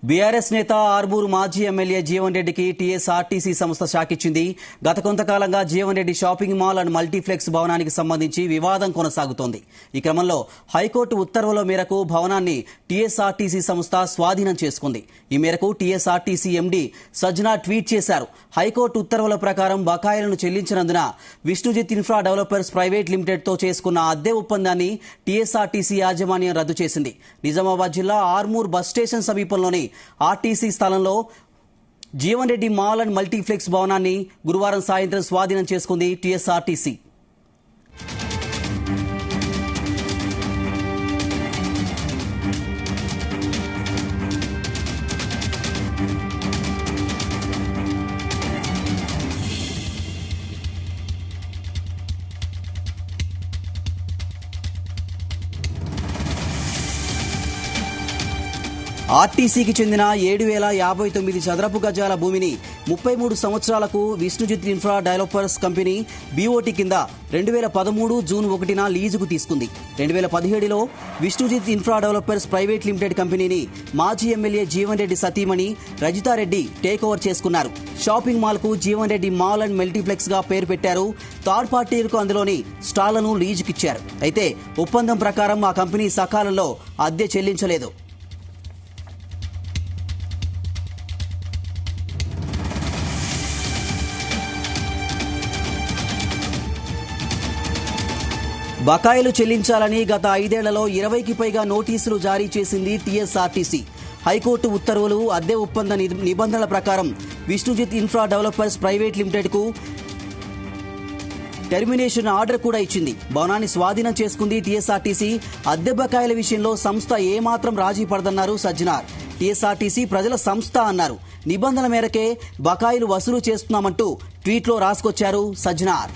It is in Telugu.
బీఆర్ఎస్ నేత ఆర్మూరు మాజీ ఎమ్మెల్యే జీవన్ రెడ్డికి టీఎస్ఆర్టీసీ సంస్థ షాకిచ్చింది. గత కొంతకాలంగా Jeevan Reddy shopping mall and multiplex భవనానికి సంబంధించి వివాదం కొనసాగుతోంది. ఈ క్రమంలో హైకోర్టు ఉత్తర్వుల మేరకు భవనాన్ని టీఎస్ఆర్టీసీ సంస్థ స్వాధీనం చేసుకుంది. ఈ మేరకు టీఎస్ఆర్టీసీ ఎండీ సజ్జనా ట్వీట్ చేశారు. హైకోర్టు ఉత్తర్వుల ప్రకారం బకాయిలను చెల్లించినందున Vishnujit infra developers private limited తో చేసుకున్న అద్దె ఒప్పందాన్ని టీఎస్ఆర్టీసీ యాజమాన్యం రద్దు చేసింది. నిజామాబాద్ జిల్లా ఆర్మూర్ బస్ స్టేషన్ సమీపంలోని ఆర్టీసీ స్థలంలో Jeevan Reddy mall and multiplex భవనాన్ని గురువారం సాయంత్రం స్వాధీనం చేసుకుంది టీఎస్ఆర్టీసీ. ఆర్టీసీకి చెందిన 7,059 చదరపు గజాల భూమిని 33 సంవత్సరాలకు Vishnujit infra developers company BOT కింద 2013 జూన్ 1న లీజుకు తీసుకుంది. 2017లో Vishnujit infra developers private limited కంపెనీని మాజీ ఎమ్మెల్యే జీవన్ రెడ్డి సతీమణి రజితారెడ్డి టేక్ ఓవర్ చేసుకున్నారు. షాపింగ్ మాల్ కు Jeevan Reddy mall and multiplex గా పేరు పెట్టారు. థర్డ్ పార్టీలకు అందులోని స్టాళ్లను లీజుకిచ్చారు. అయితే ఒప్పందం ప్రకారం ఆ కంపెనీ సకాలంలో అద్దె చెల్లించలేదు. బకాయిలు చెల్లించాలని గత 5 ఏళ్లలో 20కి పైగా నోటీసులు జారీ చేసింది టీఎస్ఆర్టీసీ. హైకోర్టు ఉత్తర్వులు, అద్దె ఒప్పంద నిబంధనల ప్రకారం Vishnujith infra developers private limited కు టెర్మినేషన్ ఆర్డర్ కూడా ఇచ్చింది. భవనాన్ని స్వాధీనం చేసుకుంది టీఎస్ఆర్టీసీ. అద్దె బకాయిల విషయంలో సంస్థ ఏమాత్రం రాజీ పడదన్నారు సజ్జనార్. టీఎస్ఆర్టీసీ ప్రజల సంస్థ అన్నారు. నిబంధనల మేరకే బకాయిలు వసూలు చేస్తున్నామంటూ ట్వీట్లో రాసుకొచ్చారు సజ్జనార్.